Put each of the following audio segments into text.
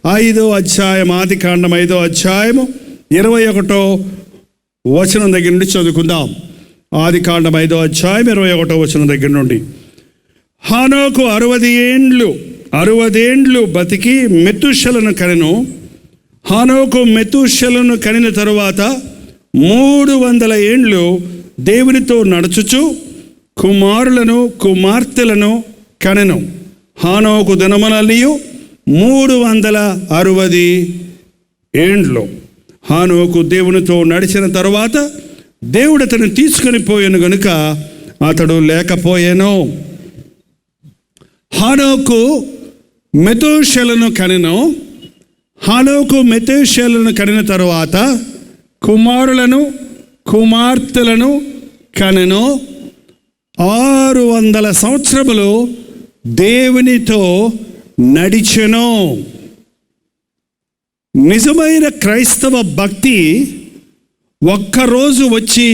5వ అధ్యాయం, ఆదికాండం 5వ అధ్యాయము 21వ వచనం దగ్గర నుండి చదువుకుందాం. ఆదికాండం 5వ అధ్యాయం 21వ వచనం దగ్గర నుండి. హనోకు 60 ఏండ్లు బతికి మెతూషెలను కనెను. హనోకు మెతూషెలను కనిన తరువాత 300 ఏండ్లు దేవునితో నడుచుచు కుమారులను కుమార్తెలను కనెను. హనోకు దినములనియు 360 ఏండ్లు. హనోకు దేవునితో నడిచిన తరువాత దేవుడు అతను తీసుకొని పోయాను గనుక అతడు లేకపోయాను. హనోకు మెతూషెలను కనెను. హనోకు మెతూషెలను కనిన తరువాత కుమారులను కుమార్తెలను కనెను. 600 సంవత్సరములు దేవునితో నడిచెను. నిజమైన క్రైస్తవ భక్తి ఒక్కరోజు వచ్చి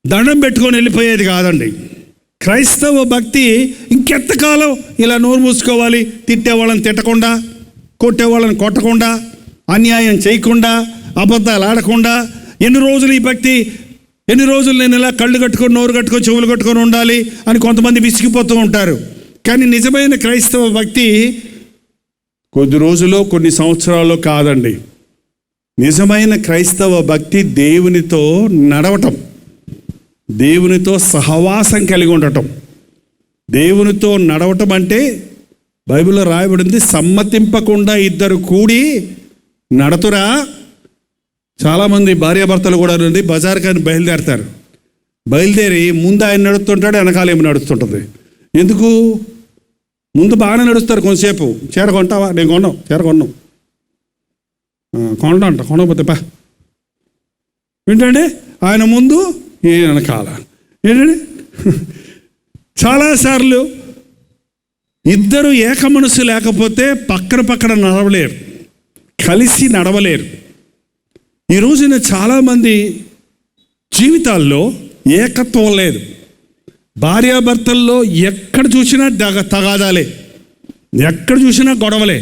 దండం పెట్టుకొని వెళ్ళిపోయేది కాదండి. క్రైస్తవ భక్తి ఇంకెంతకాలం ఇలా నోరు మూసుకోవాలి? తిట్టేవాళ్ళని తిట్టకుండా, కొట్టేవాళ్ళని కొట్టకుండా, అన్యాయం చేయకుండా, అబద్ధాలు ఆడకుండా ఎన్ని రోజులు ఈ భక్తి? ఎన్ని రోజులు నేను ఇలా కళ్ళు కట్టుకొని, నోరు కట్టుకొని, చెవులు కట్టుకొని ఉండాలి అని కొంతమంది విసిగిపోతూ ఉంటారు. కానీ నిజమైన క్రైస్తవ భక్తి కొద్ది రోజులో, కొన్ని సంవత్సరాల్లో కాదండి. నిజమైన క్రైస్తవ భక్తి దేవునితో నడవటం, దేవునితో సహవాసం కలిగి ఉండటం. దేవునితో నడవటం అంటే బైబిల్లో రాయబడింది, సమ్మతింపకుండా ఇద్దరు కూడి నడతురా. చాలామంది భార్యాభర్తలు కూడా నుండి బజార్ కానీ బయలుదేరతారు. బయలుదేరి ముందు ఆయన నడుస్తుంటాడు, వెనకాల ఏమి నడుస్తుంటుంది. ఎందుకు? ముందు బాగానే నడుస్తారు కొంతసేపు. చీర కొంటావా? నేను కొన్నావు. చీర కొన్నావు. కొండ కొనకపోతే పా ఏంటంటే ఆయన ముందు వెనకాల ఏంటంటే. చాలాసార్లు ఇద్దరు ఏక మనసు లేకపోతే పక్కన నడవలేరు, కలిసి నడవలేరు. ఈ రోజున చాలామంది జీవితాల్లో ఏకత్వం లేదు. భార్యాభర్తల్లో ఎక్కడ చూసినా తగాదాలే, ఎక్కడ చూసినా గొడవలే.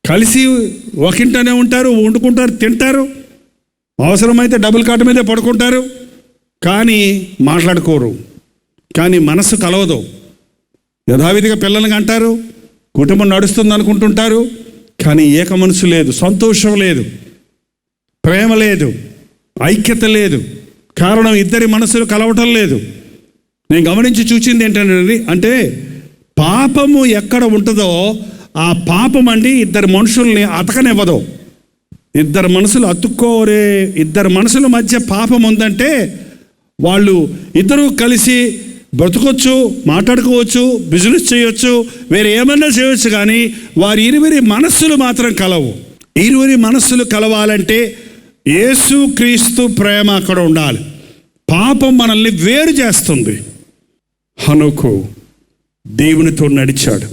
కలిసి ఒకింటనే ఉంటారు, వండుకుంటారు, తింటారు, అవసరమైతే డబుల్ కాట్ మీదే పడుకుంటారు, కానీ మాట్లాడుకోరు. కానీ మనసు కలవదు. యథావిధిగా పిల్లల్ని అంటారు, కుటుంబం నడుస్తుంది అనుకుంటుంటారు, కానీ ఏక మనసు లేదు, సంతోషం లేదు, ప్రేమ లేదు, ఐక్యత లేదు. కారణం ఇద్దరి మనసులు కలవటం లేదు. నేను గమనించి చూసింది ఏంటంటే, అంటే పాపము ఎక్కడ ఉంటుందో ఆ పాపం అండి ఇద్దరు మనుషుల్ని అతకనివ్వదు. ఇద్దరు మనసులు అతుక్కోరే, ఇద్దరు మనసుల మధ్య పాపం ఉందంటే వాళ్ళు ఇద్దరు కలిసి బ్రతకొచ్చు, మాట్లాడుకోవచ్చు, బిజినెస్ చేయొచ్చు, వేరే ఏమన్నా చేయొచ్చు, కానీ వారి ఇరువురి మనస్సులు మాత్రం కలవు. ఇరువురి మనస్సులు కలవాలంటే యేసుక్రీస్తు ప్రేమ అక్కడ ఉండాలి. పాపం మనల్ని వేరు చేస్తుంది. హనోకు దేవునితో నడిచాడు.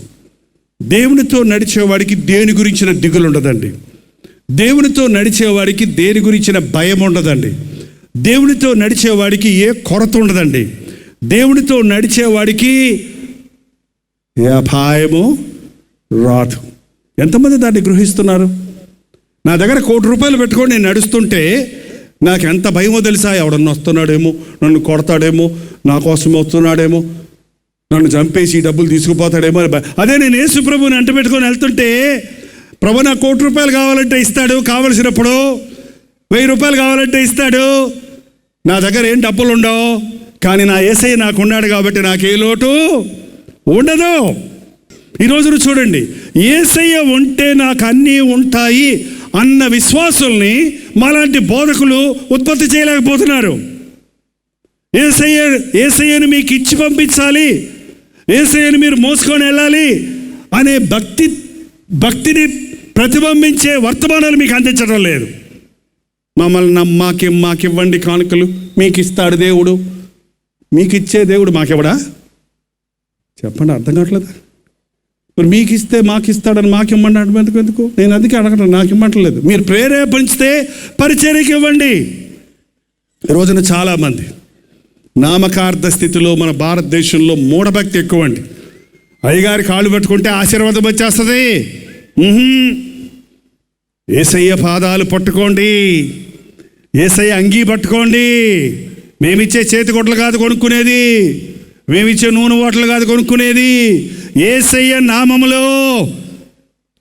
దేవునితో నడిచేవాడికి దేని గురించిన దిగులు ఉండదండి. దేవునితో నడిచేవాడికి దేని గురించిన భయం ఉండదండి. దేవునితో నడిచేవాడికి ఏ కొరత ఉండదండి. దేవునితో నడిచేవాడికి ఏ అపాయము రాదు. ఎంతమంది దాన్ని గ్రహిస్తున్నారు? నా దగ్గర ₹1,00,00,000 పెట్టుకొని నేను నడుస్తుంటే నాకు ఎంత భయమో తెలుసా? ఎవడన్నా వస్తున్నాడేమో, నన్ను కొడతాడేమో, నా కోసం వస్తున్నాడేమో, నన్ను చంపేసి డబ్బులు తీసుకుపోతాడేమో. అదే నేను యేసు ప్రభుని అంట పెట్టుకొని వెళ్తుంటే, ప్రభు నాకు ₹1,00,00,000 కావాలంటే ఇస్తాడు, కావలసినప్పుడు ₹1,000 కావాలంటే ఇస్తాడు. నా దగ్గర ఏం డబ్బులు ఉండవు, కానీ నా యేసయ్య నాకు ఉన్నాడు కాబట్టి నాకు ఏ లోటు ఉండదు. ఈరోజు చూడండి, యేసయ్య ఉంటే నాకు అన్నీ ఉంటాయి అన్న విశ్వాసుల్ని మాలాంటి బోధకులు ఉత్పత్తి చేయలేకపోతున్నారు. యేసయ్యను మీకు ఇచ్చి పంపించాలి, యేసయ్యను మీరు మోసుకొని వెళ్ళాలి అనే భక్తిని ప్రతిబింబించే వర్తమానాలు మీకు అందించడం లేదు. మమ్మల్ని మాకివ్వండి కానుకలు, మీకు ఇస్తాడు దేవుడు, మీకు ఇచ్చే దేవుడు మాకివ్వడా? చెప్పండి, అర్థం కావట్లేదు. మరి మీకు ఇస్తే మాకు ఇస్తాడని మాకు ఇవ్వమన్నాడు ఎందుకు? నేను అందుకే అడగటం, నాకు ఇవ్వట్లేదు. మీరు ప్రేరేపించితే పరిచర్యకి ఇవ్వండి. ఈ రోజున చాలామంది నామకార్థ స్థితిలో మన భారతదేశంలో మూఢభక్తి ఎక్కువ అండి. అయ్యగారి కాళ్ళు పెట్టుకుంటే ఆశీర్వాదం వచ్చేస్తుంది, యేసయ్య పాదాలు పట్టుకోండి, యేసయ్య అంగీ పట్టుకోండి. మేమిచ్చే చేతి కొట్లు కాదు కొనుక్కునేది, మేమిచ్చే నూనె ఓటలు కాదు కొనుక్కునేది. యేసయ్య నామములో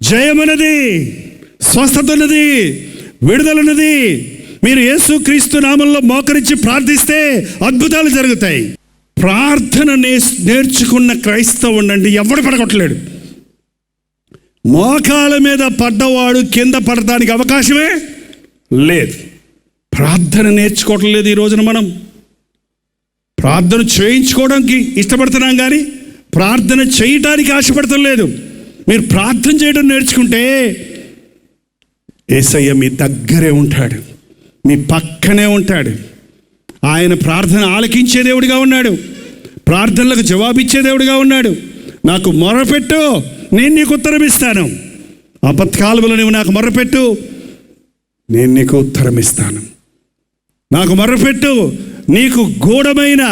జయమున్నది, స్వస్థత ఉన్నది, విడుదలన్నది. మీరు యేసుక్రీస్తు నామంలో మోకరించి ప్రార్థిస్తే అద్భుతాలు జరుగుతాయి. ప్రార్థన నేర్చుకున్న క్రైస్తవుండండి ఎవడు పడగొట్టలేడు. మోకాల మీద పడ్డవాడు కింద పడటానికి అవకాశమే లేదు. ప్రార్థన నేర్చుకోవటం లేదు. ఈ రోజున మనం ప్రార్థన చేయించుకోవడానికి ఇష్టపడుతున్నాం కానీ ప్రార్థన చేయటానికి ఆశపడటం లేదు. మీరు ప్రార్థన చేయడం నేర్చుకుంటే యేసయ్య మీ దగ్గరే ఉంటాడు, మీ పక్కనే ఉంటాడు. ఆయన ప్రార్థన ఆలకించే దేవుడిగా ఉన్నాడు, ప్రార్థనలకు జవాబిచ్చే దేవుడిగా ఉన్నాడు. నాకు మొరపెట్టు, నేను నీకు ఉత్తరం ఇస్తాను. ఆపత్కాలంలో నువ్వు నాకు మొరపెట్టు, నేను నీకు ఉత్తరం ఇస్తాను. నాకు మొరపెట్టు, నీకు గూఢమైన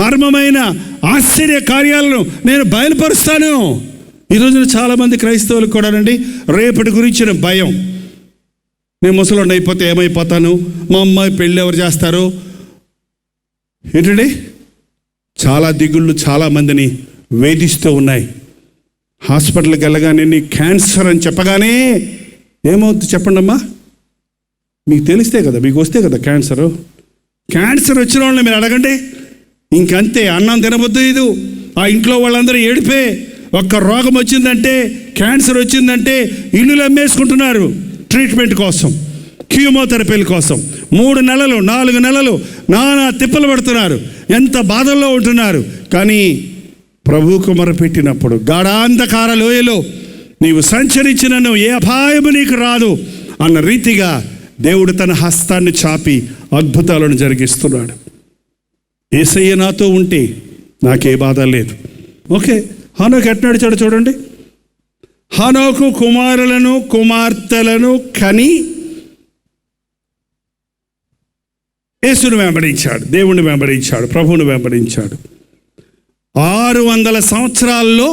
మర్మమైన ఆశ్చర్య కార్యాలను నేను బయలుపరుస్తాను. ఈరోజున చాలామంది క్రైస్తవులకు కూడానండి రేపటి గురించిన భయం. నేను ముసలోడిని అయిపోతే ఏమైపోతాను, మా అమ్మాయి పెళ్ళి ఎవరు చేస్తారు, ఏంటండి చాలా దిగుళ్ళు చాలామందిని వేధిస్తూ ఉన్నాయి. హాస్పిటల్కి వెళ్ళగానే నీ క్యాన్సర్ అని చెప్పగానే ఏమవుతుంది చెప్పండి అమ్మా? మీకు తెలిస్తే కదా, మీకు వస్తే కదా క్యాన్సర్ వచ్చిన వాళ్ళని మీరు అడగండి, ఇంకంతే. అన్నం తినబోద్దు ఇది, ఆ ఇంట్లో వాళ్ళందరూ ఏడిపే. ఒక్క రోగం వచ్చిందంటే, క్యాన్సర్ వచ్చిందంటే ఇల్లులు అమ్మేసుకుంటున్నారు ట్రీట్మెంట్ కోసం, కీమోథెరపీల కోసం. 3 నెలలు 4 నెలలు నానా తిప్పలు పడుతున్నారు, ఎంత బాధల్లో ఉంటున్నారు. కానీ ప్రభువుకు మొరపెట్టినప్పుడు గాఢాంధకార లోయలో నీవు సంచరించినను ఏ అపాయము నీకు రాదు అన్న రీతిగా దేవుడు తన హస్తాన్ని చాపి అద్భుతాలను జరిగిస్తున్నాడు. యేసయ్య నాతో ఉంటే నాకే బాధ లేదు. ఓకే, హనోకు ఎట్లా నడిచాడు చూడండి. హనోకు కుమారులను కుమార్తెలను కని యేసును వెంబడించాడు, దేవుణ్ణి వెంబడించాడు, ప్రభువును వెంబడించాడు. 600 సంవత్సరాల్లో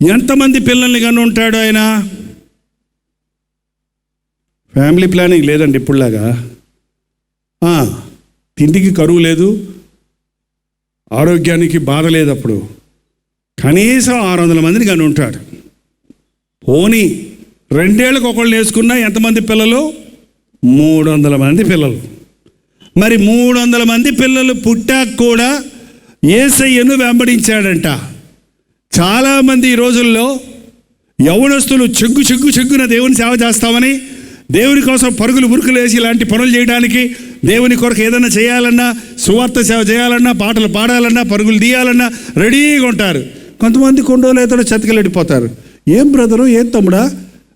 ఎంతమంది పిల్లల్ని కను ఉంటాడు ఆయన? ఫ్యామిలీ ప్లానింగ్ లేదండి ఇప్పుడులాగా. తిండికి కరువు లేదు, ఆరోగ్యానికి బాధ లేదు. అప్పుడు కనీసం 600 మందిని కను ఉంటాడు. పోనీ 2 ఏళ్ళకు ఒకళ్ళు వేసుకున్నా ఎంతమంది పిల్లలు? 300 మంది పిల్లలు. మరి 300 మంది పిల్లలు పుట్టాక కూడా యేసయ్యను వెంబడించాడంట. చాలామంది ఈ రోజుల్లో యవ్వనస్తులు చెగ్గున దేవుని సేవ చేస్తామని, దేవుని కోసం పరుగులు ఉరుకులు వేసి ఇలాంటి పనులు చేయడానికి, దేవుని కొరకు ఏదైనా చేయాలన్నా, సువార్త సేవ చేయాలన్నా, పాటలు పాడాలన్నా, పరుగులు తీయాలన్నా రెడీగా ఉంటారు. కొంతమంది కొండోలు ఏదో చతికిలడిపోతారు. ఏం బ్రదరు, ఏం తమ్ముడా,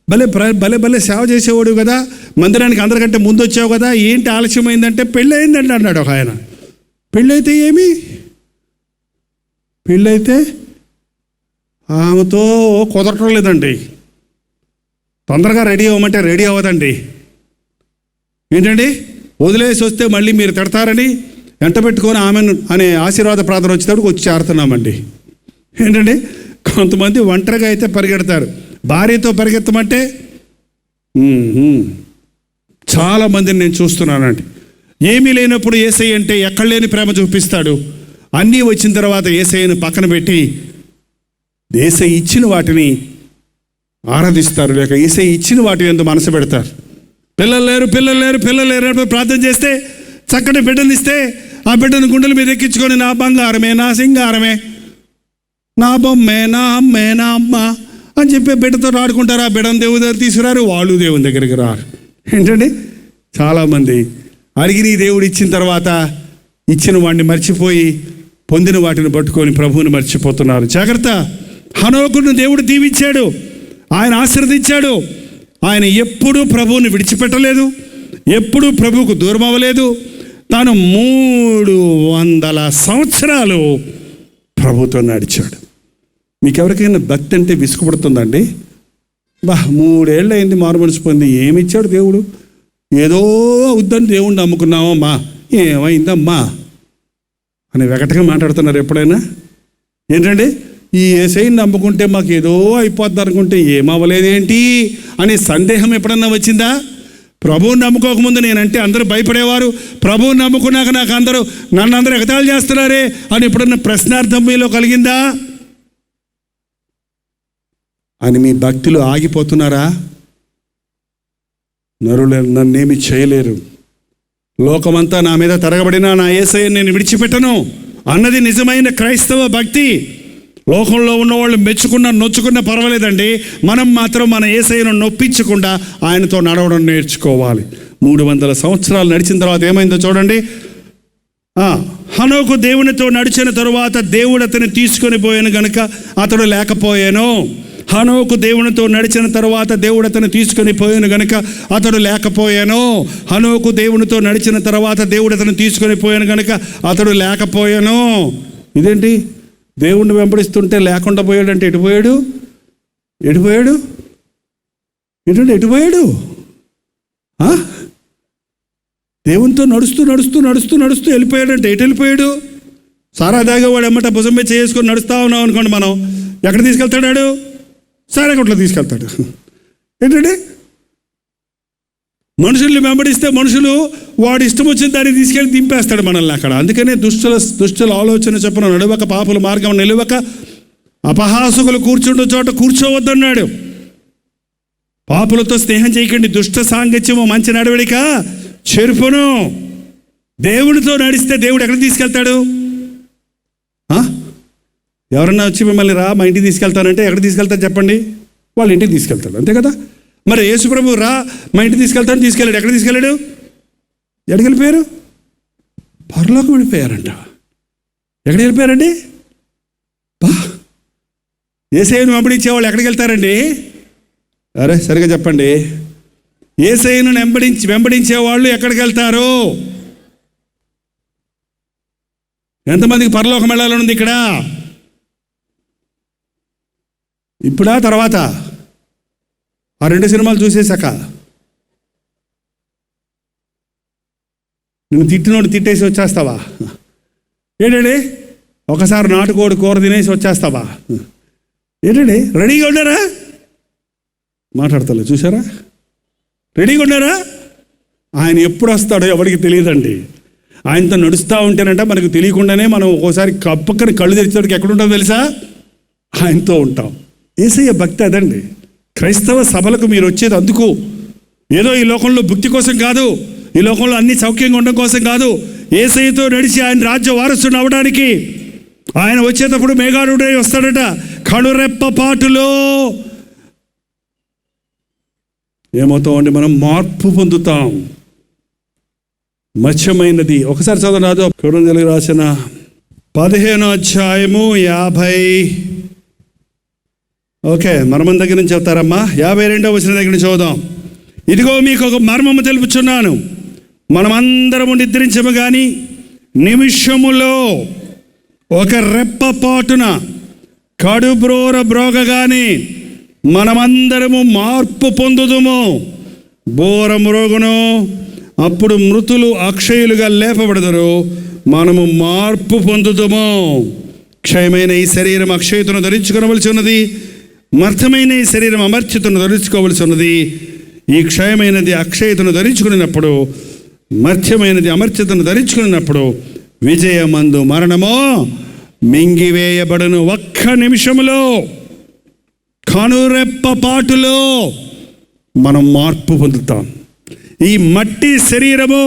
భలే సేవ చేసేవాడు కదా, మందిరానికి అందరికంటే ముందు వచ్చావు కదా, ఏంటి ఆలస్యమైందంటే పెళ్ళి అయిందండి అన్నాడు ఒక ఆయన. పెళ్ళైతే ఏమి? పెళ్ళైతే ఆమెతో కుదరటం లేదండి, తొందరగా రెడీ అవ్వమంటే రెడీ అవ్వదండి. ఏంటండి, వదిలేసి వస్తే మళ్ళీ మీరు తిడతారని వెంట పెట్టుకొని ఆమెను అనే ఆశీర్వాద ప్రార్థన వచ్చేటప్పుడు వచ్చి చేరుతున్నామండి. ఏంటండి, కొంతమంది ఒంటరిగా అయితే పరిగెడతారు, భార్యతో పరిగెత్తమంటే చాలామందిని నేను చూస్తున్నానండి. ఏమీ లేనప్పుడు యేసయ్య అంటే ఎక్కడ లేని ప్రేమ చూపిస్తాడు. అన్నీ వచ్చిన తర్వాత యేసయ్యను పక్కన పెట్టి యేసయ్య ఇచ్చిన వాటిని ఆరాధిస్తారు, లేక యేసయ్య ఇచ్చిన వాటి ఎందుకు మనసు పెడతారు. పిల్లలు లేరు ప్రార్థన చేస్తే చక్కటి బిడ్డను ఇస్తే ఆ బిడ్డను గుండెల మీద ఎక్కించుకొని నా బంగారమే, నా సింగారమే, నా బొమ్మే, నా అమ్మే, నా అమ్మ అని చెప్పి బిడ్డతో ఆడుకుంటారు. ఆ బిడ్డను దేవుని దగ్గర తీసుకురారు, వాళ్ళు దేవుని దగ్గరికి రారు. ఏంటండి, చాలామంది అడిగిన దేవుడు ఇచ్చిన తర్వాత ఇచ్చిన వాడిని మర్చిపోయి పొందిన వాటిని పట్టుకొని ప్రభువుని మర్చిపోతున్నారు. జాగ్రత్త. హనోకును దేవుడు దీవించాడు, ఆయన ఆశీర్వదించాడు. ఆయన ఎప్పుడూ ప్రభువుని విడిచిపెట్టలేదు, ఎప్పుడూ ప్రభువుకు దూరం అవ్వలేదు. తాను 300 సంవత్సరాలు ప్రభుతో నడిచాడు. మీకు ఎవరికైనా భక్తి అంటే విసుగుపడుతుందండి? 3 ఏళ్ళు అయింది మారు మనసు పొంది, ఏమిచ్చాడు దేవుడు? ఏదో అవుద్దని దేవుణ్ణి నమ్ముకున్నామమ్మా, ఏమైందమ్మా అని వెగటగా మాట్లాడుతున్నారు ఎప్పుడైనా? ఏంటండి, ఈ యేసయ్యని నమ్ముకుంటే మాకు ఏదో అయిపోద్ది అనుకుంటే ఏమవ్వలేదేంటి అనే సందేహం ఎప్పుడన్నా వచ్చిందా? ప్రభువుని నమ్ముకోకముందు నేనంటే అందరూ భయపడేవారు, ప్రభువుని నమ్ముకున్నాక నన్ను అందరూ ఎగతాళి చేస్తున్నారే అని ఎప్పుడన్నా ప్రశ్నార్థం మీలో కలిగిందా అని మీ భక్తులు ఆగిపోతున్నారా? నరులు నన్నేమి చేయలేరు, లోకమంతా నా మీద తరగబడినా నా యేసయ్యని నేను విడిచిపెట్టను అన్నది నిజమైన క్రైస్తవ భక్తి. లోకంలో ఉన్నవాళ్ళు మెచ్చుకున్నా నొచ్చుకున్నా పర్వాలేదండి, మనం మాత్రం మన యేసయ్యను నొప్పించకుండా ఆయనతో నడవడం నేర్చుకోవాలి. 300 సంవత్సరాలు నడిచిన తర్వాత ఏమైందో చూడండి. హనోకు దేవునితో నడిచిన తరువాత దేవుడు అతన్ని తీసుకొని పోయాను గనుక అతడు లేకపోయాను. హనోకు దేవునితో నడిచిన తరువాత దేవుడు అతను తీసుకొని పోయాను గనుక అతడు లేకపోయాను. హనోకు దేవునితో నడిచిన తర్వాత దేవుడు అతను తీసుకొని పోయాను గనుక అతడు లేకపోయాను. ఇదేంటి? దేవుణ్ణి వెంబడిస్తుంటే లేకుండా పోయాడంటే ఎటుపోయాడు? దేవునితో నడుస్తూ వెళ్ళిపోయాడంటే ఎటు వెళ్ళిపోయాడు? సారా దాగా వాడు ఎమ్మట భుజం మీద చేసుకొని నడుస్తూ ఉన్నాం అనుకోండి, మనం ఎక్కడ తీసుకెళ్తాడు? సారా కొట్లో తీసుకెళ్తాడు. ఏంటంటే మనుషుల్ని వెంబడిస్తే మనుషులు వాడు ఇష్టం వచ్చిన దాన్ని తీసుకెళ్ళి దింపేస్తాడు మనల్ని అక్కడ. అందుకనే దుష్టుల ఆలోచన చొప్పున నడవక, పాపుల మార్గం నిలవక, అపహాసకులు కూర్చుండే చోట కూర్చోవద్దన్నాడు. పాపులతో స్నేహం చేయకండి, దుష్ట సాంగత్యము మంచి నడవడిక చెరుపును. దేవుడితో నడిస్తే దేవుడు ఎక్కడ తీసుకెళ్తాడు? ఎవరన్నా వచ్చి మిమ్మల్ని రా మా ఇంటికి తీసుకెళ్తానంటే ఎక్కడ తీసుకెళ్తారు చెప్పండి? వాళ్ళ ఇంటికి తీసుకెళ్తాడు, అంతే కదా. మరి యేసుప్రభు రా మా ఇంటికి తీసుకెళ్తాను తీసుకెళ్ళాడు, ఎక్కడ తీసుకెళ్ళాడు? ఎక్కడికి వెళ్ళిపోయారు? పరలోకం వెళ్ళిపోయారంట. ఎక్కడికి వెళ్ళిపోయారండి? యేసయ్యను వెంబడించేవాళ్ళు ఎక్కడికి వెళ్తారండి? అరే సరిగా చెప్పండి. యేసయ్యను వెంబడించే వాళ్ళు ఎక్కడికి వెళ్తారు? ఎంతమందికి పరలోకం వెళ్ళాలని ఉంది ఇక్కడ? ఇప్పుడా తర్వాత? ఆ 2 సినిమాలు చూసేశాక నువ్వు తిట్టినోడు తిట్టేసి వచ్చేస్తావా? ఏంటండి ఒకసారి నాటుకోడి కూర తినేసి వచ్చేస్తావా? ఏంటండి రెడీగా ఉన్నారా? మాట్లాడతలే చూసారా? రెడీగా ఉన్నారా? ఆయన ఎప్పుడు వస్తాడో ఎవరికి తెలియదండి. ఆయనతో నడుస్తూ ఉంటేనంట మనకు తెలియకుండానే మనం ఒక్కోసారి పక్కన కళ్ళు తెరిచేటికి ఎక్కడుంటాం తెలుసా? ఆయనతో ఉంటాం. యేసయ్య భక్తి అదండి. క్రైస్తవ సభలకు మీరు వచ్చేది అందుకు. ఏదో ఈ లోకంలో భక్తి కోసం కాదు, ఈ లోకంలో అన్ని సౌఖ్యంగా ఉండడం కోసం కాదు. యేసయ్యతో నడిచి ఆయన రాజ్య వారసుడు అవడానికి. ఆయన వచ్చేటప్పుడు మేఘారుడై వస్తాడట. కనురెప్ప పాటులో ఏమవుతామండి? మనం మార్పు పొందుతాం. మత్స్యమైనది ఒకసారి చదవరాదు. కొరింథీయులకు రాసిన 15వ అధ్యాయము 50. ఓకే, మర్మం దగ్గర నుంచి చెప్తారమ్మా. 52వ వచనం దగ్గర నుంచి చదువుదాం. ఇదిగో మీకు ఒక మర్మము తెలుపుచున్నాను, మనమందరము నిద్రించము కానీ నిమిషములో ఒక రెప్పపాటున కడుబ్రోర బ్రోగగాని మనమందరము మార్పు పొందుదుము. బోర మ్రోగును, అప్పుడు మృతులు అక్షయులుగా లేపబడదురు, మనము మార్పు పొందుదుము. క్షయమైన ఈ శరీరం అక్షయతను ధరించుకోవలసి ఉన్నది, మర్థమైన ఈ శరీరం అమర్త్యతను ధరించుకోవలసి ఉన్నది. ఈ క్షయమైనది అక్షయతను ధరించుకున్నప్పుడు, మర్త్యమైనది అమర్త్యతను ధరించుకున్నప్పుడు విజయమందు మరణమో మింగివేయబడును. ఒక్క నిమిషములో, కనురెప్ప పాటులో మనం మార్పు పొందుతాం. ఈ మట్టి శరీరము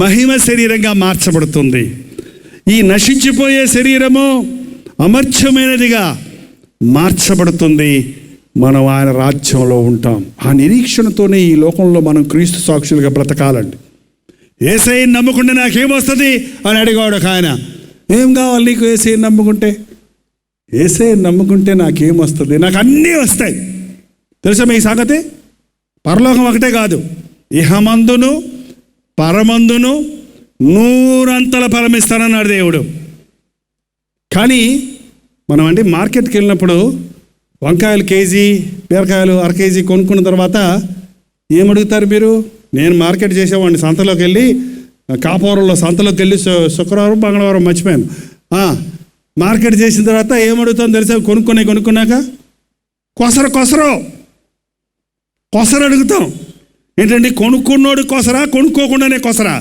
మహిమ శరీరంగా మార్చబడుతుంది. ఈ నశించిపోయే శరీరము అమర్త్యమైనదిగా మార్చబడుతుంది. మనం ఆయన రాజ్యంలో ఉంటాం. ఆ నిరీక్షణతోనే ఈ లోకంలో మనం క్రీస్తు సాక్షులుగా బ్రతకాలండి. యేసయ్యని నమ్ముకుంటే నాకేమొస్తుంది అని అడిగాడు ఒక ఆయన. ఏం కావాలి నీకు యేసయ్యని నమ్ముకుంటే? యేసయ్యని నమ్ముకుంటే నాకేమొస్తుంది? నాకు అన్నీ వస్తాయి. తెలుసా మీ సంగతి? పరలోకం ఒకటే కాదు, ఇహమందును పరమందును 100 అంతల ఫలమిస్తానన్నాడు దేవుడు. కానీ మనం అంటే మార్కెట్కి వెళ్ళినప్పుడు వంకాయలు కేజీ, బీరకాయలు అర కేజీ కొనుక్కున్న తర్వాత ఏమడుగుతారు మీరు? నేను మార్కెట్ చేసేవాడిని, సంతలోకి వెళ్ళి కాపురంలో సంతలోకి వెళ్ళి శుక్రవారం మంగళవారం మర్చిపోయాను. మార్కెట్ చేసిన తర్వాత ఏమడుగుతాం తెలుసా? కొనుక్కున్నాక కొసరు అడుగుతాం. ఏంటండి, కొనుక్కున్నోడు కొసరా, కొనుక్కోకుండానే కొసరా?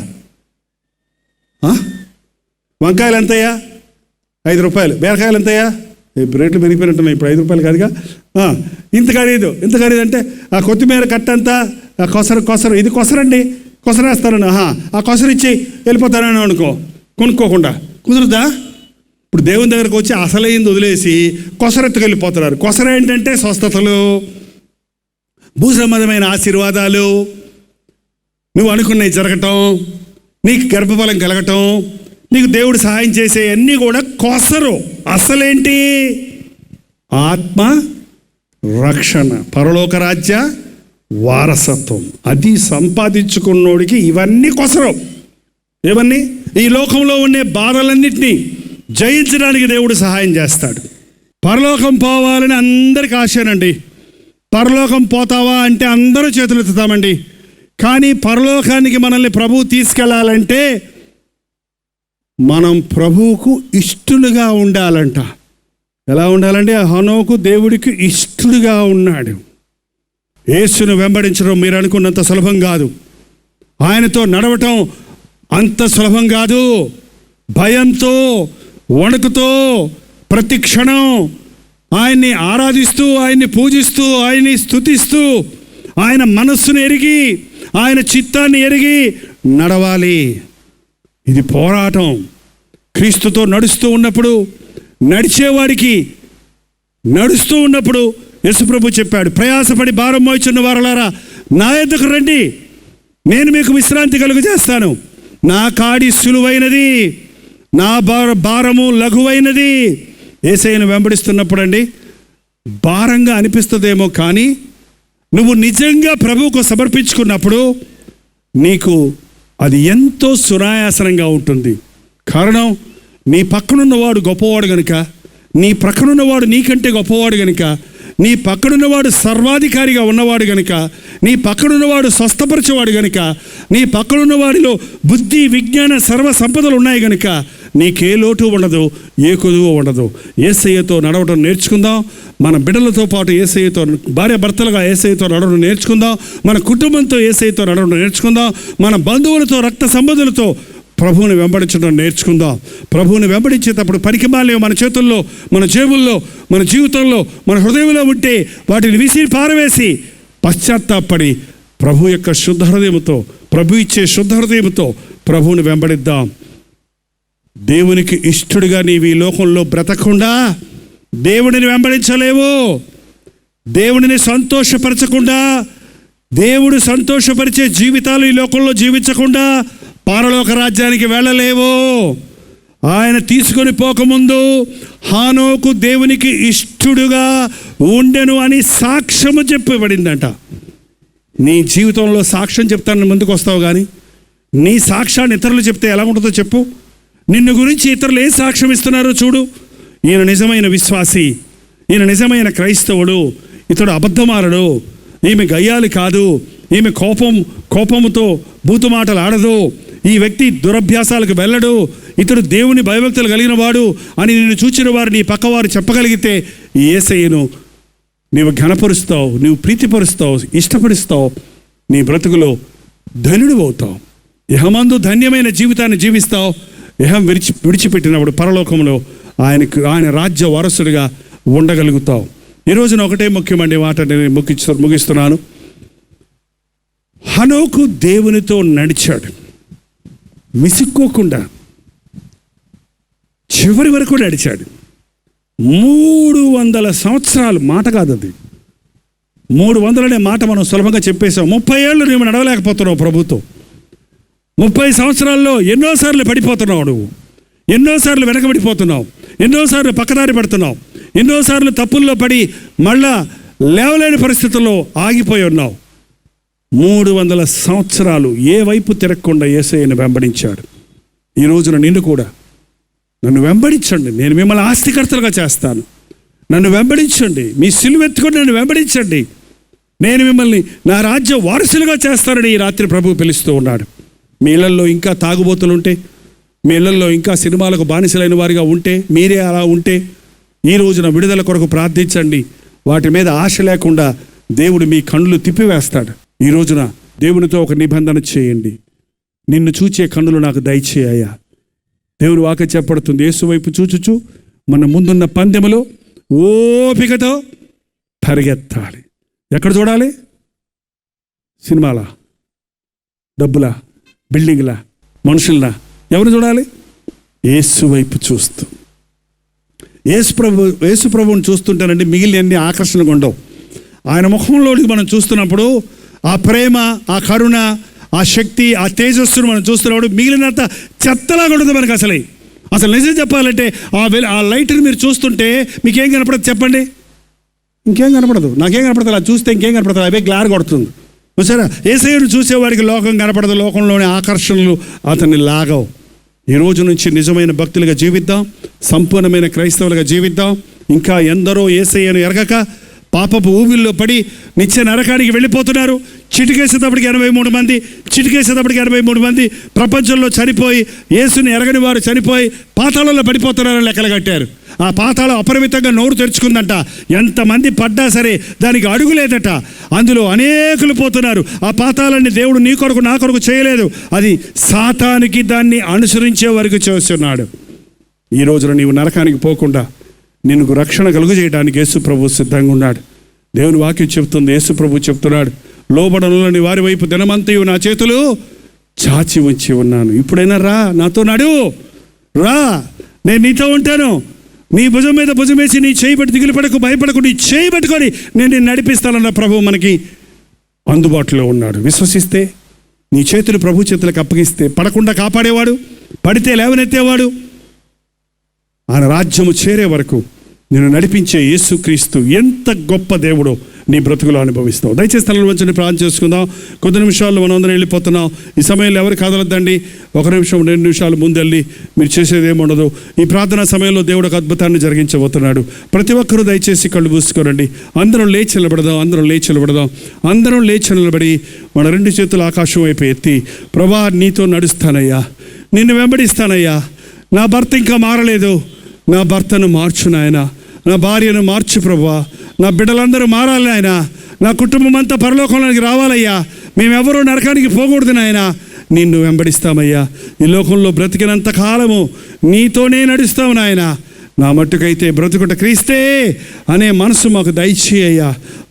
వంకాయలు ఎంతయ్యా? 5 రూపాయలు. బీరకాయలు ఎంతయ్యా? రేట్లు పెరిగిపోయినట్టున్నాయి, ఇప్పుడు 5 రూపాయలు కాదుగా. ఇంత ఖరీదు అంటే ఆ కొత్తిమీర కట్టంతా కొసరు ఇది కొసరండి, కొసరేస్తానని ఆ కొసరు ఇచ్చి వెళ్ళిపోతానని అనుకో, కొనుక్కోకుండా కుదురుదా? ఇప్పుడు దేవుని దగ్గరకు వచ్చి అసలైంది వదిలేసి కొసరెత్తుకు వెళ్ళిపోతున్నారు. కొసర ఏంటంటే స్వస్థతలు, భూసంబంధమైన ఆశీర్వాదాలు, నువ్వు అనుకున్నవి జరగటం, నీకు గర్భఫలం కలగటం, నీకు దేవుడు సహాయం చేసే అన్నీ కూడా కొసరు. అసలేంటి? ఆత్మ రక్షణ, పరలోక రాజ్య వారసత్వం. అది సంపాదించుకున్నోడికి ఇవన్నీ కొసరు. ఇవన్నీ ఈ లోకంలో ఉండే బాధలన్నింటినీ జయించడానికి దేవుడు సహాయం చేస్తాడు. పరలోకం పోవాలని అందరికీ ఆశనండి. పరలోకం పోతావా అంటే అందరూ చేతులు ఎత్తుతామండి. కానీ పరలోకానికి మనల్ని ప్రభువు తీసుకెళ్లాలంటే మనం ప్రభువుకు ఇష్టలుగా ఉండాలంట. ఎలా ఉండాలంటే హనోకు దేవుడికి ఇష్టలుగా ఉన్నాడు. యేసును వెంబడించడం మీరు అనుకున్నంత సులభం కాదు. ఆయనతో నడవటం అంత సులభం కాదు. భయంతో, వణుకుతో, ప్రతి క్షణం ఆయన్ని ఆరాధిస్తూ, ఆయన్ని పూజిస్తూ, ఆయన్ని స్తుతిస్తూ, ఆయన మనస్సును ఎరిగి, ఆయన చిత్తాన్ని ఎరిగి నడవాలి. ఇది పోరాటం. క్రీస్తుతో నడుస్తూ ఉన్నప్పుడు, నడిచేవాడికి నడుస్తూ ఉన్నప్పుడు యేసుప్రభు చెప్పాడు, ప్రయాసపడి భారం మోయుచున్న వారలారా నా యొద్దకు రండి, నేను మీకు విశ్రాంతి కలుగు చేస్తాను. నా కాడి సులువైనది, నా భారము లఘువైనది. యేసయ్యను వెంబడిస్తున్నప్పుడు అండి భారంగా అనిపిస్తుందేమో, కానీ నువ్వు నిజంగా ప్రభువుకు సమర్పించుకున్నప్పుడు నీకు అది ఎంతో సునాయాసనంగా ఉంటుంది. కారణం, నీ పక్కనున్నవాడు గొప్పవాడు గనుక, నీ ప్రక్కనున్నవాడు నీకంటే గొప్పవాడు గనుక, నీ పక్కనున్నవాడు సర్వాధికారిగా ఉన్నవాడు గనుక, నీ పక్కనున్నవాడు స్వస్థపరిచేవాడు గనుక, నీ పక్కనున్నవాడిలో బుద్ధి, విజ్ఞాన, సర్వ సంపదలు ఉన్నాయి గనుక నీకే లోటు ఉండదు, ఏ కొదువు ఉండదు. యేసయ్యతో నడవడం నేర్చుకుందాం. మన బిడ్డలతో పాటు యేసయ్యతో, భార్య భర్తలుగా యేసయ్యతో నడవడం నేర్చుకుందాం. మన కుటుంబంతో యేసయ్యతో నడవడం నేర్చుకుందాం. మన బంధువులతో, రక్త సంబంధులతో ప్రభువుని వెంబడించడం నేర్చుకుందాం. ప్రభువుని వెంబడించేటప్పుడు పరికిమాలు మన చేతుల్లో, మన జేబుల్లో, మన జీవితంలో, మన హృదయంలో ఉంటే వాటిని విసిరి పారవేసి పశ్చాత్తాపడి ప్రభు యొక్క శుద్ధ హృదయంతో, ప్రభు ఇచ్చే శుద్ధ హృదయంతో ప్రభువుని వెంబడిద్దాం. దేవునికి ఇష్టడుగా నీవు ఈ లోకంలో బ్రతకకుండా దేవుడిని వెంబడించలేవు. దేవుడిని సంతోషపరచకుండా, దేవుడు సంతోషపరిచే జీవితాలు ఈ లోకంలో జీవించకుండా పరలోక రాజ్యానికి వెళ్ళలేవు. ఆయన తీసుకొని పోకముందు హానోకు దేవునికి ఇష్టడుగా ఉండెను అని సాక్ష్యము చెప్పబడిందంట. నీ జీవితంలో సాక్ష్యం చెప్తానని ముందుకు వస్తావు, కానీ నీ సాక్ష్యాన్ని ఇతరులు చెప్తే ఎలా ఉంటుందో చెప్పు. నిన్ను గురించి ఇతరులు ఏ సాక్ష్యం ఇస్తున్నారో చూడు. ఈయన నిజమైన విశ్వాసి, ఈయన నిజమైన క్రైస్తవుడు, ఇతడు అబద్ధమారడు, ఈమె గయ్యాలి కాదు, ఈమె కోపముతో బూతుమాటలు ఆడదు, ఈ వ్యక్తి దురభ్యాసాలకు వెళ్ళడు, ఇతడు దేవుని భయభక్తులు కలిగిన వాడు అని నిన్ను చూచిన వారు, నీ పక్కవారు చెప్పగలిగితే ఈ యేసయ్యను నీవు ఘనపరుస్తావు, నీవు ప్రీతిపరుస్తావు, ఇష్టపరుస్తావు. నీ బ్రతుకులో ధన్యుడు అవుతావు. ఇహమందు ధన్యమైన జీవితాన్ని జీవిస్తావు. ఇహం విడిచిపెట్టినప్పుడు పరలోకంలో ఆయన రాజ్య వారసుడిగా ఉండగలుగుతావు. ఈ రోజున ఒకటే ముఖ్యమండి మాట నేను ముగిస్తున్నాను. హనోకు దేవునితో నడిచాడు, విసుక్కోకుండా చివరి వరకు నడిచాడు. 300 సంవత్సరాలు, మాట కాదు అది, 300 అనే మాట మనం సులభంగా చెప్పేసాం. 30 ఏళ్ళు నువ్వు నడవలేకపోతున్నావు ప్రభుతో. 30 సంవత్సరాల్లో ఎన్నోసార్లు పడిపోతున్నావు, నువ్వు ఎన్నోసార్లు వెనకబడిపోతున్నావు, ఎన్నోసార్లు పక్కదారి పడుతున్నావు, ఎన్నోసార్లు తప్పుల్లో పడి మళ్ళా లేవలేని పరిస్థితుల్లో ఆగిపోయి ఉన్నావు. 300 సంవత్సరాలు ఏ వైపు తిరగకుండా యేసయ్యను వెంబడించాడు. ఈ రోజున నిన్ను కూడా, నన్ను వెంబడించండి, నేను మిమ్మల్ని ఆస్తికర్తలుగా చేస్తాను, నన్ను వెంబడించండి, మీ సిలువెత్తుకొని నన్ను వెంబడించండి, నేను మిమ్మల్ని నా రాజ్య వారసులుగా చేస్తానని ఈ రాత్రి ప్రభువు పిలుస్తూ ఉన్నాడు. మీ ఇళ్లలో ఇంకా తాగుబోతులుంటే, మీ ఇళ్లలో ఇంకా సినిమాలకు బానిసలైన వారిగా ఉంటే, మీరే అలా ఉంటే ఈ రోజున విడుదల కొరకు ప్రార్థించండి. వాటి మీద ఆశ లేకుండా దేవుడు మీ కన్నులు తిప్పివేస్తాడు. ఈ రోజున దేవునితో ఒక నిబంధన చేయండి. నిన్ను చూచే కన్నులు నాకు దయచేయ్యా. దేవుని వాక్యం చెప్పబడుతుంది, యేసు వైపు చూచుచు మన ముందున్న పందెములో ఓపికతో పరిగెత్తాలి. ఎక్కడ చూడాలి? సినిమాలా, డబ్బులా, బిల్డింగ్లా, మనుషుల్లా? ఎవరు చూడాలి? యేసు వైపు చూస్తూ. యేసు ప్రభువుని చూస్తుంటానండి మిగిలినన్ని ఆకర్షణగా ఉండవు. ఆయన ముఖంలోకి మనం చూస్తున్నప్పుడు ఆ ప్రేమ, ఆ కరుణ, ఆ శక్తి, ఆ తేజస్సును మనం చూస్తున్నప్పుడు మిగిలినంత చెత్తలాగా ఉంటుంది మనకు. అసలు నిజం చెప్పాలంటే ఆ లైట్ని మీరు చూస్తుంటే మీకేం కనపడదు చెప్పండి? ఇంకేం కనపడదు. నాకేం కనపడదు. అలా చూస్తే ఇంకేం కనపడదు. అవే గ్లార్ కొడుతుంది. చూసారా? యేసయ్యను చూసేవాడికి లోకం కనపడదు, లోకంలోని ఆకర్షణలు అతన్ని లాగవు. ఈ రోజు నుంచి నిజమైన భక్తులుగా జీవిద్దాం, సంపూర్ణమైన క్రైస్తవులుగా జీవిద్దాం. ఇంకా ఎందరో యేసయ్యను ఎరగక పాపపు ఊబిల్లో పడి నిత్య నరకానికి వెళ్ళిపోతున్నారు. చిటికేసేటప్పటికి 83 మంది, చిటికేసేటప్పటికి 83 మంది ప్రపంచంలో చనిపోయి, యేసుని ఎరగని వారు చనిపోయి పాతాళంలో పడిపోతున్నారని లెక్కలు కట్టారు. ఆ పాతాళం అపరిమితంగా నోరు తెరుచుకుందంట. ఎంతమంది పడ్డా సరే దానికి అడుగు లేదట. అందులో అనేకులు పోతున్నారు. ఆ పాతాళాన్ని దేవుడు నీ కొరకు నా కొరకు చేయలేదు. అది సాతానికి దాన్ని అనుసరించే వరకు చేస్తున్నాడు. ఈ రోజున నీవు నరకానికి పోకుండా నిన్ను రక్షణ కలుగు చేయడానికి యేసు ప్రభు సిద్ధంగా ఉన్నాడు. దేవుని వాక్యం చెప్తుంది, యేసు ప్రభు చెప్తున్నాడు, లోబడనులని వారి వైపు దినమంతయు నా చేతులు చాచి ఉంచి ఉన్నాను. ఇప్పుడైనా రా, నాతో నడువు, రా, నేను నీతో ఉంటాను. నీ భుజం మీద భుజం వేసి నీ చేయి పట్టి దిగులు పడకు, భయపడకు, నీ చేయి పట్టుకొని నేను నిన్ను నడిపిస్తానన్న ప్రభు మనకి అందుబాటులో ఉన్నాడు. విశ్వసిస్తే నీ చేతులు ప్రభు చేతులకు అప్పగిస్తే పడకుండా కాపాడేవాడు, పడితే లేవనెత్తేవాడు, ఆయన రాజ్యము చేరే వరకు నేను నడిపించే యేసుక్రీస్తు ఎంత గొప్ప దేవుడో నీ బ్రతుకులో అనుభవిస్తావు. దయచేసి తలలు వంచండి, ప్రార్థన చేసుకుందాం. కొద్ది నిమిషాల్లో మనం అందరం వెళ్ళిపోతున్నాం. ఈ సమయంలో ఎవరు కదలొద్దండి. 1 నిమిషం 2 నిమిషాలు ముందెళ్ళి మీరు చేసేది ఏముండదు. ఈ ప్రార్థనా సమయంలో దేవుడు ఒక అద్భుతాన్ని జరిగించబోతున్నాడు. ప్రతి ఒక్కరూ దయచేసి కళ్ళు మూసుకోరండి. అందరం లేచి నిలబడదాం. అందరం లేచి నిలబడి మన 2 చేతులు ఆకాశం వైపు ఎత్తి, ప్రభా నీతో నడుస్తానయ్యా, నిన్ను వెంబడిస్తానయ్యా. నా భర్త ఇంకా మారలేదు, నా భర్తను మార్చు నాయన, నా భార్యను మార్చు ప్రభువా, నా బిడ్డలందరూ మారాలి నాయన, నా కుటుంబం అంతా పరలోకంలోకి రావాలయ్యా, మేమెవరూ నరకానికి పోకూడదు నాయన. నిన్ను వెంబడిస్తామయ్యా. ఈ లోకంలో బ్రతికినంత కాలము నీతోనే నడుస్తావు నాయన. నా మట్టుకైతే బ్రతుకుట క్రీస్తే అనే మనసు మాకు దయచేయ్యా.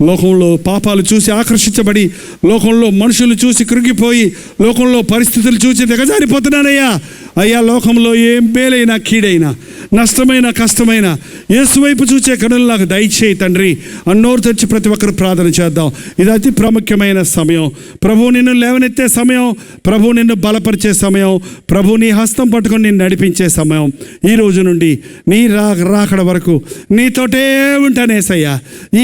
లోకంలో పాపాలు చూసి ఆకర్షించబడి, లోకంలో మనుషులు చూసి కృంగిపోయి, లోకంలో పరిస్థితులు చూసి దిగజారిపోతున్నానయ్యా. అయ్యా, లోకంలో ఏం మేలైనా కీడైనా, నష్టమైన కష్టమైన యేసు వైపు చూసే కనులు నాకు దయచేయి తండ్రి. అన్నోరు తెచ్చి ప్రతి ఒక్కరు ప్రార్థన చేద్దాం. ఇది అతి ప్రాముఖ్యమైన సమయం. ప్రభువు నిన్ను లేవనెత్తే సమయం, ప్రభువు నిన్ను బలపరిచే సమయం, ప్రభువు నీ హస్తం పట్టుకొని నిన్ను నడిపించే సమయం. ఈ రోజు నుండి నీ రాకడ వరకు నీతోటే ఉంటానేసయ్యా.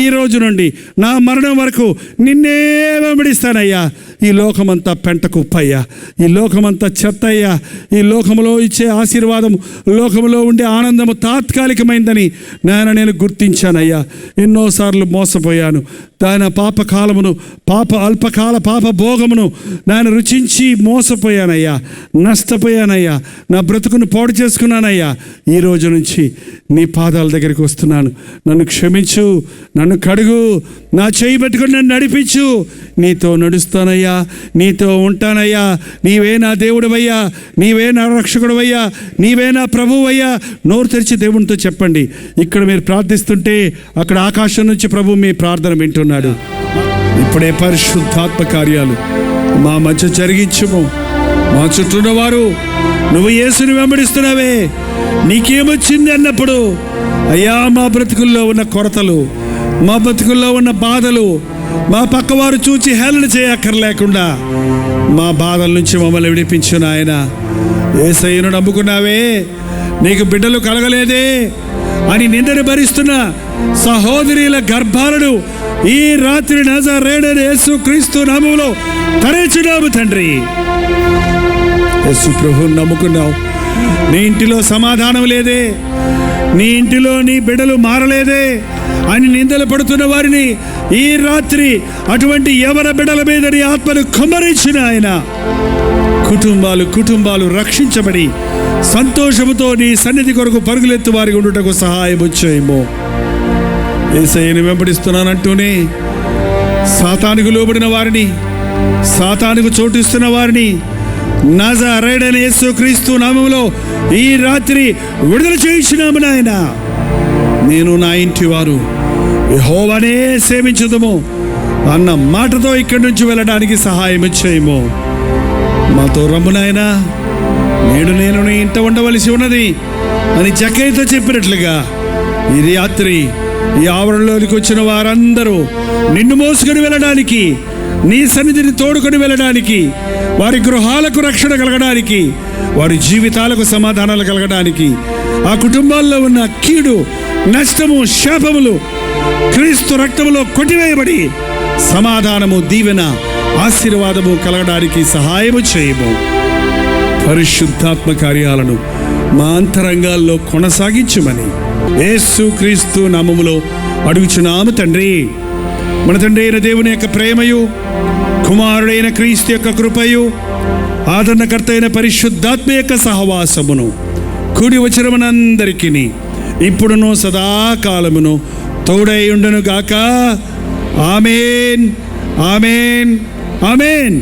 ఈ రోజు నుండి నా మరణం వరకు నిన్నే వెంబడిస్తానయ్యా. ఈ లోకమంతా పెంట కుప్పయ్యా, ఈ లోకమంతా చెత్తయ్యా. ఈ లోకంలో ఇచ్చే ఆశీర్వాదం, లోకంలో ఉండే ఆనందము తాత్కాలికమైందని నేను గుర్తించానయ్యా. ఎన్నోసార్లు మోసపోయాను. దాని పాపకాలమును, అల్పకాల పాప భోగమును నేను రుచించి మోసపోయానయ్యా, నష్టపోయానయ్యా, నా బ్రతుకును పాడు చేసుకున్నానయ్యా. ఈ రోజు నుంచి నీ పాదాల దగ్గరికి వస్తున్నాను. నన్ను క్షమించు, నన్ను కడుగు, నా చేయి పెట్టుకుని నన్ను నడిపించు. నీతో నడుస్తానయ్యా, నీతో ఉంటానయ్యా. నీవే నా దేవుడివయ్యా, నీవే నా రక్షకుడివయ్యా, నీవే నా ప్రభువయ్యా. నోరు తెరిచి దేవునితో చెప్పండి. ఇక్కడ మీరు ప్రార్థిస్తుంటే అక్కడ ఆకాశం నుంచి ప్రభు మీ ప్రార్థన వింటున్నాడు. ఇప్పుడే పరిశుద్ధాత్మ కార్యాలు మా మధ్య జరిగించుము. మా చుట్టూ వారు నువ్వు యేసుని వెంబడిస్తున్నావే, నీకేమొచ్చింది అన్నప్పుడు అయ్యా, మా బ్రతుకుల్లో ఉన్న కొరతలు, మా బ్రతుకుల్లో ఉన్న బాధలు మా పక్కవారు చూచి హేళన చేయక్కర్లేకుండా మా బాధల నుంచి మమ్మల్ని విడిపించు నాయన. యేసయ్యను నమ్ముకున్నావే, నీకు బిడ్డలు కలగలేదే అని నిందను భరిస్తున్న సహోదరుల గర్భాలను ఈ రాత్రి నజరేయుడైన యేసుక్రీస్తు నామములో తెరచున్నాము తండ్రి. యేసు ప్రభువును నమ్ముకున్నావు, నీ ఇంటిలో సమాధానం లేదే, నీ ఇంటిలో నీ బిడ్డలు మారలేదే అని నిందలు పడుతున్న వారిని ఈ రాత్రి అటువంటి ఎవరి బిడ్డల మీద నీ ఆత్మను కుమ్మరించిన ఆయన కుటుంబాలు రక్షించబడి సంతోషముతో నీ సన్నిధి కొరకు పరుగులెత్తు వారికి ఉండుటకు సహాయము చేయము. యేసయ్యను వెంబడిస్తున్నానంటూనే సాతానుకు లోబడిన వారిని, సాతానుకు చోటిస్తున్న వారిని నజరేయుడైన యేసుక్రీస్తు నామములో ఈ రాత్రి విడుదల చేయించినాము నాయన. నేను నా ఇంటి వారు యెహోవానే సేవించుదుము అన్న మాటతో ఇక్కడి నుంచి వెళ్ళడానికి సహాయం చేయము. మాతో రమ్ము నాయనా, నేడు నేను నీ ఇంట ఉండవలసి ఉన్నది అని జక్కయ్యతో చెప్పినట్లుగా ఈ రాత్రి ఈ ఆవరణలోనికి వచ్చిన వారందరూ నిన్ను మోసుకొని వెళ్ళడానికి, నీ సన్నిధిని తోడుకొని వెళ్ళడానికి, వారి గృహాలకు రక్షణ కలగడానికి, వారి జీవితాలకు సమాధానాలు కలగడానికి, ఆ కుటుంబాల్లో ఉన్న కీడు, నష్టము, శాపములు క్రీస్తు రక్తములో కొట్టివేయబడి సమాధానము, దీవెన, ఆశీర్వాదము కలగడానికి సహాయము చేయము. పరిశుద్ధాత్మ కార్యాలను మా అంతరంగాల్లో కొనసాగించుమని యేసుక్రీస్తు నామములో అడుగుచున్నాము తండ్రి. మన తండ్రి అయిన దేవుని యొక్క ప్రేమయు, కుమారుడైన క్రీస్తు యొక్క కృపయు, ఆదరణకర్త అయిన పరిశుద్ధాత్మ యొక్క సహవాసమును కూడి వచ్చిన మనందరికీ ఇప్పుడును సదాకాలమును తోడై ఉండును గాక. ఆమేన్, ఆమేన్, ఆమేన్.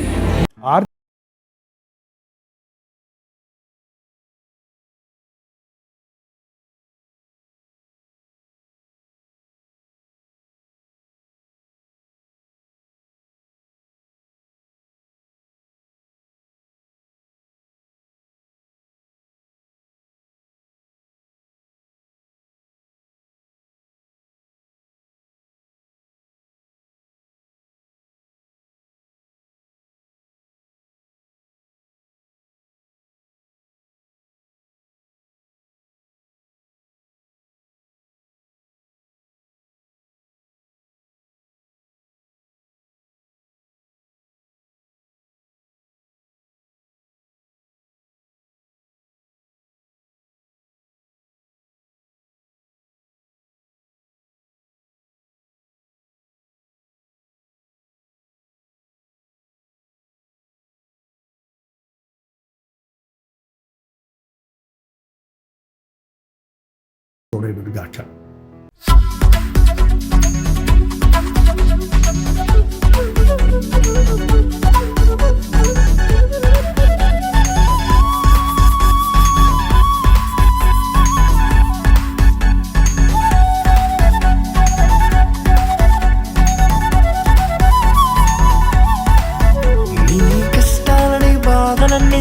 గాక.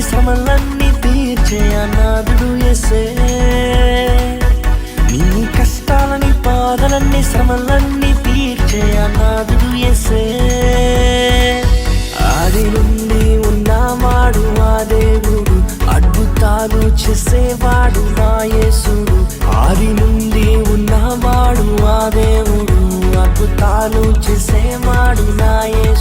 శ్రమలన్నీ తీర్చే అనాథుడు యేసే. నీ కష్టాలని బాధలన్నీ శ్రమలన్నీ తీర్చే అనాథుడు యేసే. ఆది నుండి ఉన్నవాడు ఆ దేవుడు, అద్భుతాలు చేసేవాడు నా యేసుడు. ఆది నుండి ఉన్నవాడు ఆ దేవుడు, అద్భుతాలు చేసేవాడు నా యేసుడు.